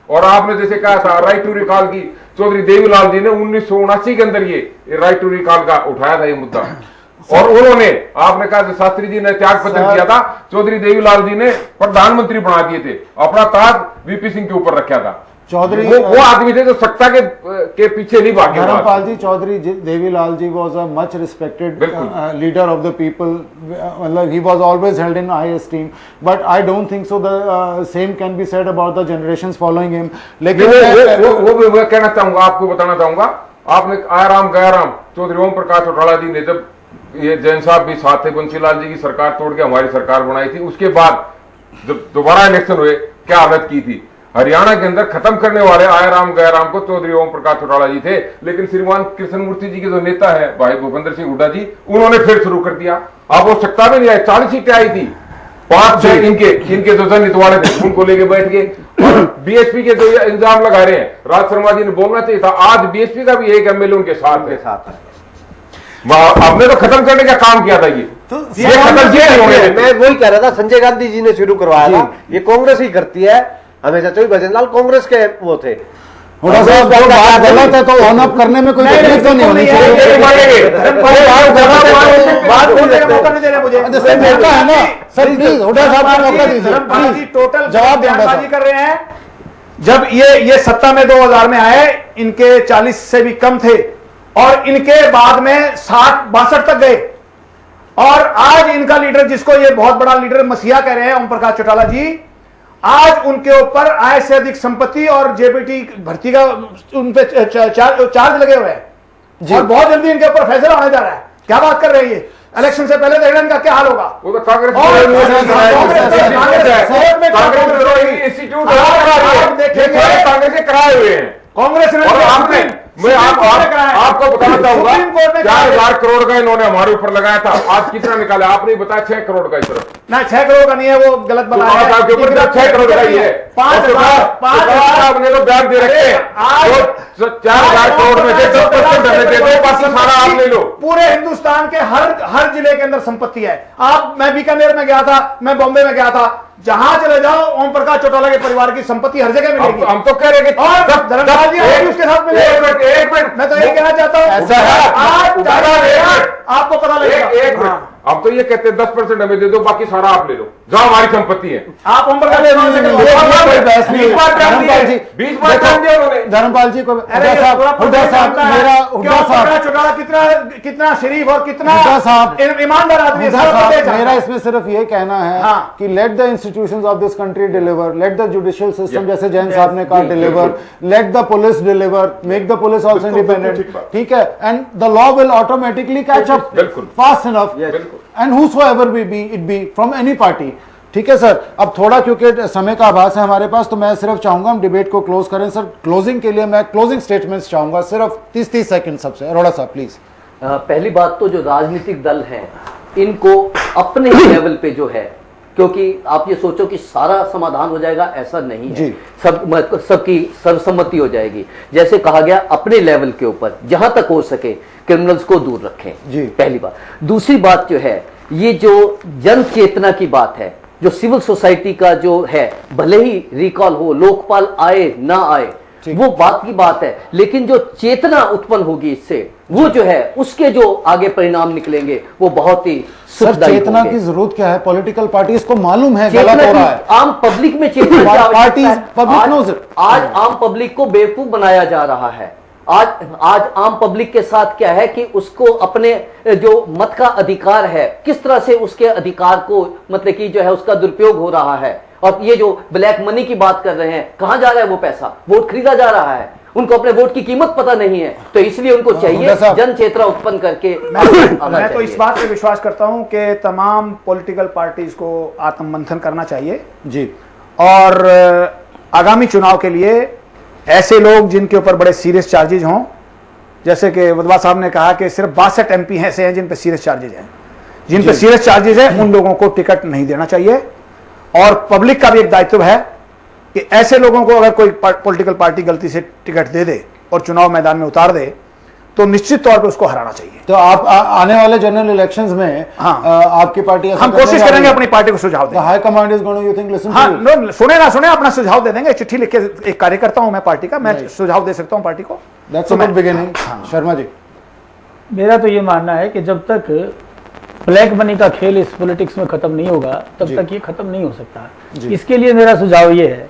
और आपने जैसे कहा था राइट टू रिकॉल की, चौधरी देवीलाल जी ने 1979 के अंदर ये राइट टू रिकॉल का उठाया था ये मुद्दा, और उन्होंने, आपने कहा शास्त्री जी ने त्याग पत्र किया था, चौधरी देवीलाल जी ने प्रधानमंत्री बना दिए थे, अपना ताज वीपी सिंह के ऊपर रखा था। चौधरी वो आदमी थे जो सत्ता के पीछे नहीं भागे। धर्मपाल जी, Chaudhary Devilal ji was a much respected leader of the people. मतलब he was always held in high esteem. But I don't think so. The same can be said about the generations following him. लेकिन वो कहना चाहूंगा, आपको बताना चाहूंगा, आपने आराम गयाराम चौधरी ओम प्रकाश चौटाला जी ने, जब ये जैन साहब भी साथ थे, बंसीलाल जी की सरकार तोड़ के हमारी सरकार बनाई थी, उसके बाद जब दोबारा इलेक्शन हुए क्या हालत की थी। हरियाणा के अंदर खत्म करने वाले आयाराम गयाराम को चौधरी ओम प्रकाश चौटाला जी थे, लेकिन श्रीमान कृष्णमूर्ति जी के जो नेता है भाई भूपेंद्र सिंह हुड्डा जी, उन्होंने फिर शुरू कर दिया। अब वो सत्ता में नहीं आए, 40 सीटें आई थी, 5-6 इनके जो जनहित वाले थे उनको लेके बैठ गए, और बीएसपी के जो इंजाम लगा रहे हैं, राज शर्मा जी ने बोलना चाहिए था, आज बीएसपी का भी एक एमएलए उनके साथ है। आपने तो खत्म करने का काम किया था, ये खत्म किया। मैं वही कह रहा था, संजय गांधी जी ने शुरू करवाया था, ये कांग्रेस ही करती है हमेशा। चौधरी भजनलाल कांग्रेस के वो थे। बात गलत है तो ऑन अप करने में कोई तकलीफ तो नहीं होनी चाहिए। बात बोलने का मौका नहीं दे रहे मुझे, है ना सर, प्लीज हुड्डा साहब को मौका दीजिए, टोटल जवाब बयानबाजी कर रहे हैं। जब ये सत्ता में 2000 में आए, इनके 40 से भी कम थे, और इनके बाद में 60-62 तक गए, और आज इनका लीडर, जिसको ये बहुत बड़ा लीडर मसीहा कह रहे हैं ओम प्रकाश चौटाला जी, आज उनके ऊपर आय से अधिक संपत्ति और जेपीटी भर्ती का उन पे चार्ज लगे हुए हैं, और बहुत जल्दी इनके ऊपर फैसला होने जा रहा है। क्या बात कर रहे हैं ये? इलेक्शन से पहले देखना इनका क्या हाल होगा। वो तो कांग्रेस के कराए हुए हैं, कांग्रेस ने। मैं आपको बताना चाहूंगा 4,000 करोड़ का इन्होंने हमारे ऊपर लगाया था, आज कितना निकाला आपने बताया? 6 करोड़ का। इस तरफ ना 6 करोड़ का नहीं है, वो गलत बताया है, 6 करोड़ का ही है। 5,000 ने तो ब्याज दे रखे हैं, 4,000 करोड़ में से 10% हमें दे दो, बाकी सारा आप ले लो। पूरे हिंदुस्तान के हर जिले के अंदर संपत्ति है। मैं बीकानेर में गया था, मैं बॉम्बे में गया था, जहां चले जाओ ओम प्रकाश चौटाला के परिवार की संपत्ति हर जगह मिलेगी। हम तो कह रहे हैं कि धर्मपाल जी उसके साथ मिलेगी। एक मिनट, मैं तो यही कहना चाहता हूं, आपको पता लगेगा। एक मिनट, अब तो ये कहते हैं 10% हमें दे दो, बाकी सारा आप ले लो, जहां हमारी संपत्ति है। आप ओम प्रकाश धर्मपाल जी को चौटाला कितना शरीफ और कितना ईमानदार आदमी है। मेरा इसमें सिर्फ ये कहना है कि let the institutions of this country deliver, let the judicial system, जैसे जैन साहब ने कहा, deliver, let the police deliver, make the police also independent, ठीक है, and the law will automatically catch up fast enough, and whosoever it be from any party। ठीक है sir, अब थोड़ा क्योंकि समय का आभास है हमारे पास, तो मैं सिर्फ चाहूंगा हम डिबेट को क्लोज करें। सर क्लोजिंग के लिए मैं क्लोजिंग स्टेटमेंट्स चाहूंगा, सिर्फ 30 सेकंड सबसे। अरोड़ा साहब प्लीज। पहली बात तो जो राजनीतिक दल हैं, इनको अपने लेवल पे जो है, क्योंकि आप ये सोचो कि सारा समाधान हो जाएगा, ऐसा नहीं है। सबकी सर्वसम्मति हो जाएगी। जैसे कहा गया, अपने लेवल के ऊपर जहां तक हो सके क्रिमिनल्स को दूर रखें, पहली बात। दूसरी बात जो है, ये जो जन चेतना की बात है, जो सिविल सोसाइटी का जो है, भले ही रिकॉल हो, लोकपाल आए ना आए, वो बात की बात है, लेकिन जो चेतना उत्पन्न होगी इससे, वो जो है उसके जो आगे परिणाम निकलेंगे वो बहुत ही सुखदायी। चेतना की जरूरत क्या है? पॉलिटिकल पार्टीज को मालूम है गलत हो रहा है। आम पब्लिक में चेतना आज आम पब्लिक को बेवकूफ बनाया जा रहा है। आज आम पब्लिक के साथ क्या है कि उसको अपने जो मत का अधिकार है, किस तरह से उसके अधिकार को मतलब कि जो है उसका दुरुपयोग हो रहा है। और ये जो ब्लैक मनी की बात कर रहे हैं, कहां जा रहा है वो पैसा? वोट खरीदा जा रहा है, उनको अपने वोट की कीमत पता नहीं है, तो इसलिए उनको चाहिए जन चेतना उत्पन्न करके। मैं तो इस बात पे विश्वास करता हूं कि तमाम पॉलिटिकल पार्टीज को आत्ममंथन करना चाहिए जी, और आगामी चुनाव के लिए ऐसे लोग जिनके ऊपर बड़े सीरियस चार्जेज हों, जैसे कि वदवा साहब ने कहा कि सिर्फ 62 MP ऐसे हैं जिन पे सीरियस चार्जेज हैं, जिन पे सीरियस चार्जेज हैं, उन लोगों को टिकट नहीं देना चाहिए। और पब्लिक का भी एक दायित्व है कि ऐसे लोगों को अगर कोई पॉलिटिकल पार्टी गलती से टिकट दे दे और चुनाव मैदान में उतार दे, तो निश्चित तौर पे उसको हराना चाहिए। तो आप आने वाले जनरल इलेक्शंस में आपकी पार्टी हम कोशिश करेंगे अपनी पार्टी को सुझाव दें। High command is going, you think, listen to हाँ, सुने ना सुने अपना सुझाव दे देंगे। चिट्ठी लिख के, एक कार्यकर्ता हूं मैं पार्टी का, मैं सुझाव दे सकता हूं पार्टी को। That's a good beginning. Sharma ji, मेरा तो ये मानना है कि जब तक ब्लैक मनी का खेल इस पॉलिटिक्स में खत्म नहीं होगा तब तक ये खत्म नहीं हो सकता। इसके लिए मेरा सुझाव ये है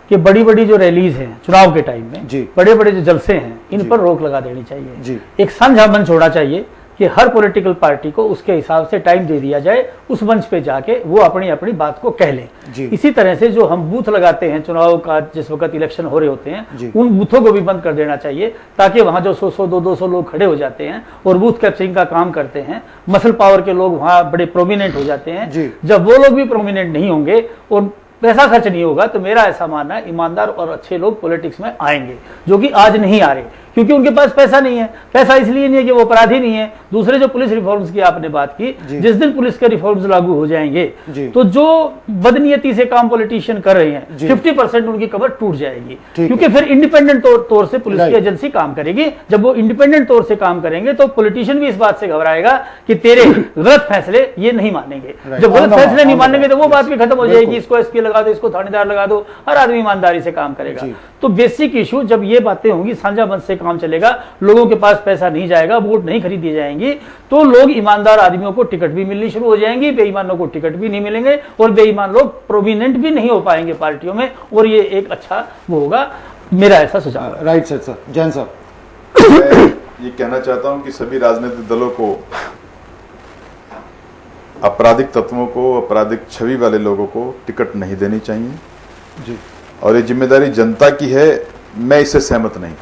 कि बड़ी बड़ी जो रैलीज हैं चुनाव के टाइम में, बड़े बड़े जो जलसे हैं, इन पर रोक लगा देनी चाहिए। एक साझा मंच होना चाहिए कि हर पॉलिटिकल पार्टी को उसके हिसाब से टाइम दे दिया जाए, उस मंच पे जाके वो अपनी अपनी बात को कह लें। इसी तरह से जो हम बूथ लगाते हैं चुनाव का, जिस वक्त इलेक्शन हो रहे होते हैं, उन बूथों को भी बंद कर देना चाहिए, ताकि वहां जो 100-100, 200 लोग खड़े हो जाते हैं और बूथ कैप्चरिंग का काम करते हैं, मसल पावर के लोग वहां बड़े प्रोमिनेंट हो जाते हैं। जब वो लोग भी प्रोमिनेंट नहीं होंगे और पैसा खर्च नहीं होगा, तो मेरा ऐसा मानना है ईमानदार और अच्छे लोग पॉलिटिक्स में आएंगे, जो कि आज नहीं आ रहे, क्योंकि उनके पास पैसा नहीं है। पैसा इसलिए नहीं है कि वो अपराधी नहीं है। दूसरे जो पुलिस रिफॉर्म्स की आपने बात की, जिस दिन पुलिस के रिफॉर्म्स लागू हो जाएंगे तो जो बदनीयती से काम पॉलिटिशियन कर रहे हैं 50% उनकी कमर टूट जाएगी, क्योंकि फिर इंडिपेंडेंट तौर से पुलिस की एजेंसी काम करेगी। जब वो इंडिपेंडेंट तौर से काम करेंगे तो पॉलिटिशियन भी इस बात से घबराएगा कि तेरे गलत फैसले ये नहीं मानेंगे। जब गलत फैसले नहीं मानेंगे तो वो बात भी खत्म हो जाएगी, इसको एसपी लगा दो, इसको थानेदार लगा दो, हर आदमी ईमानदारी से काम करेगा। तो बेसिक इशू जब ये बातें होंगी, साझा मंच से काम चलेगा, लोगों के पास पैसा नहीं जाएगा, वोट नहीं खरीदी जाएंगी, तो लोग ईमानदार आदमियों को टिकट भी मिलनी शुरू हो जाएंगी, बेईमानों को टिकट भी नहीं मिलेंगे और बेईमान लोग प्रोमिनेंट भी नहीं हो पाएंगे पार्टियों में, और ये एक अच्छा वो होगा। मेरा ऐसा सुझाव। Right sir. जैन साहब, मैं ये कहना चाहता हूं कि सभी राजनीतिक दलों को आपराधिक तत्वों को, आपराधिक छवि वाले लोगों को टिकट नहीं देनी चाहिए जी, और ये जिम्मेदारी जनता की है। मैं इससे सहमत नहीं।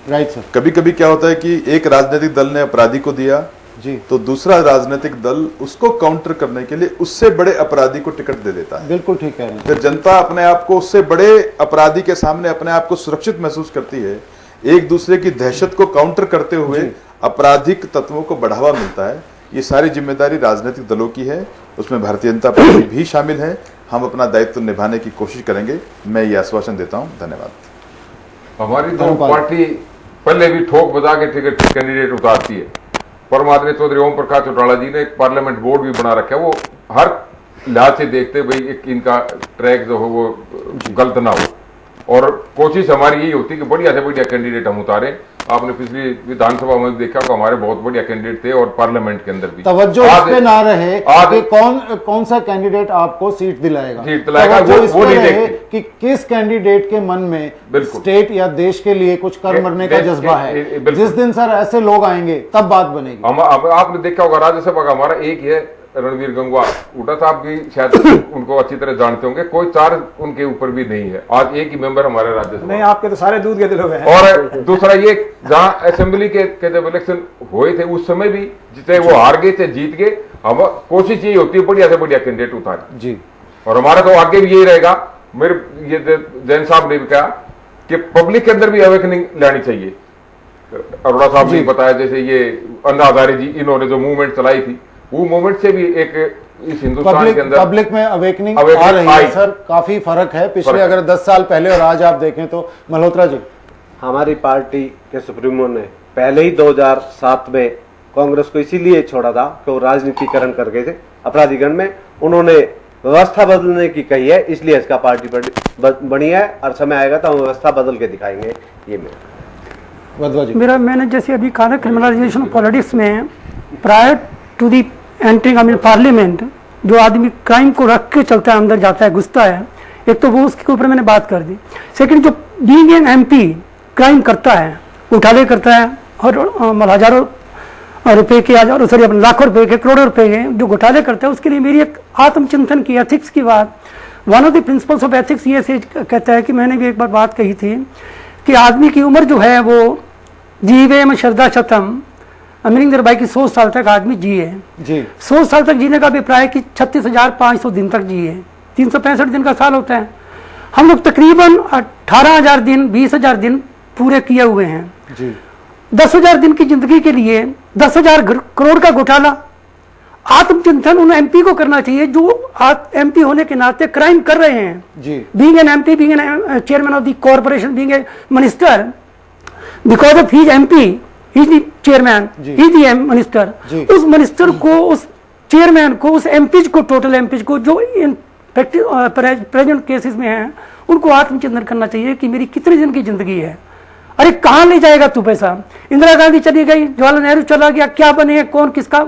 Right sir. कभी कभी क्या होता है कि एक राजनीतिक दल ने अपराधी को दिया जी, तो दूसरा राजनीतिक दल उसको काउंटर करने के लिए उससे बड़े अपराधी को टिकट दे देता है। बिल्कुल ठीक कह रहे हैं। फिर जनता अपने आप को उससे बड़े अपराधी के सामने अपने आप को सुरक्षित महसूस करती है। एक दूसरे की दहशत को काउंटर करते हुए आपराधिक तत्वों को बढ़ावा मिलता है। ये सारी जिम्मेदारी राजनीतिक दलों की है, उसमें भारतीय जनता पार्टी भी शामिल है। हम अपना दायित्व निभाने की कोशिश करेंगे। मैं ये आश्वासन देता हूं। धन्यवाद। हमारी तो पार्टी पहले भी ठोक बजा के टिकट कैंडिडेट उतारती है। परमात्मा चौधरी ओम प्रकाश चौटाला जी ने एक पार्लियामेंट बोर्ड भी बना रखा है, वो हर लिहाज से देखते भाई एक इनका ट्रैक जो हो वो गलत ना हो, और कोशिश हमारी यही होती है कि बढ़िया से बढ़िया कैंडिडेट हम उतारें। आपने पिछली विधानसभा में देखा कि हमारे बहुत बढ़िया कैंडिडेट थे, और पार्लियामेंट के अंदर भी तवज्जो इस पे ना रहे कि कौन सा कैंडिडेट आपको सीट दिलाएगा, वो नहीं देखते कि किस कैंडिडेट के मन में स्टेट या देश के लिए कुछ कर मरने का जज्बा है। जिस दिन सर ऐसे लोग आएंगे तब बात बनेगी। आपने देखा होगा राज्यसभा का हमारा एक ही है, रणवीर गंगवा, हुड्डा साहब भी शायद उनको अच्छी तरह जानते होंगे, कोई चार्ज उनके ऊपर भी नहीं है। आज एक ही मेंबर हमारे राज्यसभा। नहीं, आपके तो सारे दूध के दिलों में हैं। और दूसरा ये, जहां असेंबली के जब इलेक्शन हुए थे उस समय भी जितने वो हार गए थे जीत गए, हम कोशिश यही होती है बढ़िया से बढ़िया कैंडिडेट उतारे जी, और हमारा तो आगे भी यही रहेगा। मेरे ये जैन साहब ने भी कहा कि पब्लिक के अंदर भी अवेकनिंग लानी चाहिए। अरोड़ा साहब ने बताया जैसे ये अन्ना हजारे जी, इन्होंने जो मूवमेंट चलाई थी, वो मूवमेंट से भी एक इस हिंदुस्तान के अंदर पब्लिक में अवेकनिंग आ रही है। सर काफी फर्क है पिछले अगर 10 साल पहले और आज आप देखें तो। मल्होत्रा जी, हमारी पार्टी के सुप्रीमो ने पहले ही 2007 में कांग्रेस को इसीलिए छोड़ा था कि वो राजनीतिकरण कर गए थे अपराधीकरण में। उन्होंने व्यवस्था बदलने की कही है, इसलिए इसका पार्टी बनी है, और समय आएगा तो हम व्यवस्था बदल के दिखाएंगे। ये मेरा मैंने जैसे अभी कहा ना, क्रिमिनलाइजेशन ऑफ पॉलिटिक्स में prior to the entering I mean parliament, जो आदमी क्राइम को रख के चलता है, अंदर जाता है, घुसता है, एक तो वो उसके ऊपर मैंने बात कर दी। सेकंड, जो बीइंग एन एमपी क्राइम करता है, उठाले करता है, और हजारों रुपए के, लाखों रुपए के, करोड़ों रुपए के जो घोटाले करता है, उसके लिए मेरी एक आत्मचिंतन की, एथिक्स की बात, one of the principles of ethics ये से कहता है कि मैंने भी एक बार बात कही थी कि आदमी की उम्र जो है वो जीवे में श्रद्धा शतम, मीनिंग देयर बाय कि 100 साल तक आदमी जिए जी। 100 साल तक जीने का अभिप्राय कि 36,500 दिन तक जिए, 365 दिन का साल होता है। हम लोग तकरीबन 18,000 दिन, 20,000 दिन पूरे किए हुए हैं जी। 10,000 दिन की जिंदगी के लिए 10,000 करोड़ का घोटाला। आत्मचिंतन उन एमपी को करना चाहिए जो एमपी होने के नाते क्राइम कर रहे हैं जी। Being an MP, being an chairman of the corporation, being a minister, because of his MP, he the chairman, he the minister, उस मिनिस्टर को, उस चेयरमैन को, उस MPs को, टोटल MPs को जो इन प्रेजेंट केसेस में हैं, उनको आत्मचिंतन करना चाहिए कि मेरी कितने दिन की जिंदगी है। अरे कहाँ ले जाएगा तू पैसा? इंदिरा गांधी चली गई, जवाहरलाल नेहरू चला गया, क्या बने, कौन किसका,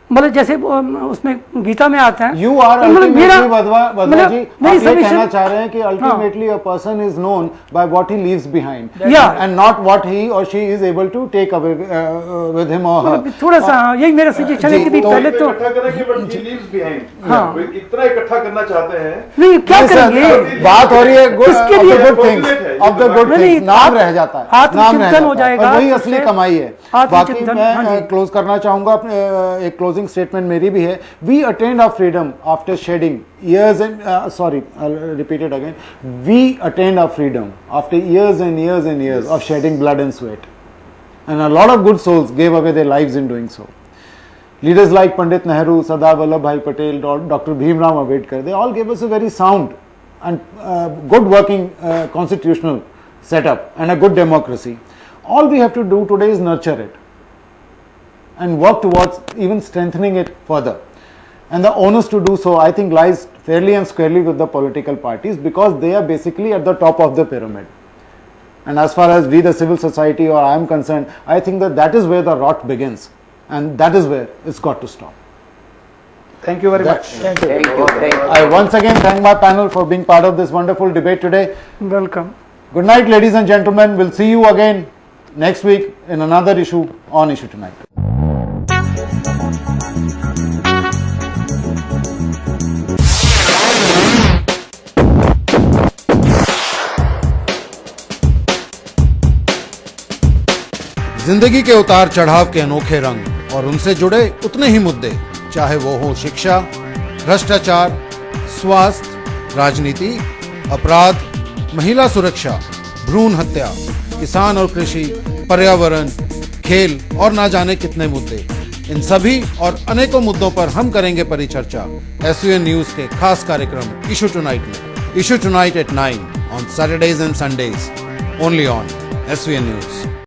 मतलब जैसे उसमें गीता में आता है, you are ultimately Wadhwa ji, आप ये कहना चाह रहे हैं कि ultimately a person is known by what he leaves behind and not what he or she is able to take away with him or her. थोड़ा सा यही मेरा सजेशन है कि भी पहले तो इतना इकट्ठा करना चाहते हैं, नहीं क्या करेंगे, बात हो रही है किसके लिए, good things of the good things, नाम रह जाता है, आत्मचिंतन हो जाएगा, वही असली कमाई है। बाकी मैं क्लोज करना चाहूंगा, एक क्लोजिंग स्टेटमेंट मेरी भी है। We attend our freedom after shedding years and sorry, I'll repeat it again. We attained our freedom after years and years and years of shedding blood and sweat, and a lot of good souls gave away their lives in doing so. Leaders like Pandit Nehru, Sardar Vallabhbhai Patel, Dr. Bhimrao Ambedkar, they all gave us a very sound and good working constitutional setup and a good democracy. All we have to do today is nurture it and work towards even strengthening it further. And the onus to do so, I think, lies fairly and squarely with the political parties, because they are basically at the top of the pyramid. And as far as we, the civil society, or I am concerned, I think that is where the rot begins, and that is where it's got to stop. Thank you very much. Thank you. I once again thank my panel for being part of this wonderful debate today. Welcome. Good night, ladies and gentlemen. We'll see you again next week in another issue on Issue Tonight. जिंदगी के उतार चढ़ाव के अनोखे रंग और उनसे जुड़े उतने ही मुद्दे, चाहे वो हो शिक्षा, भ्रष्टाचार, स्वास्थ्य, राजनीति, अपराध, महिला सुरक्षा, भ्रूण हत्या, किसान और कृषि, पर्यावरण, खेल और ना जाने कितने मुद्दे। इन सभी और अनेकों मुद्दों पर हम करेंगे परिचर्चा SUN न्यूज के खास कार्यक्रम इशू टुनाइट में। Issue tonight at 9 on Saturdays and Sundays, only on SUN news.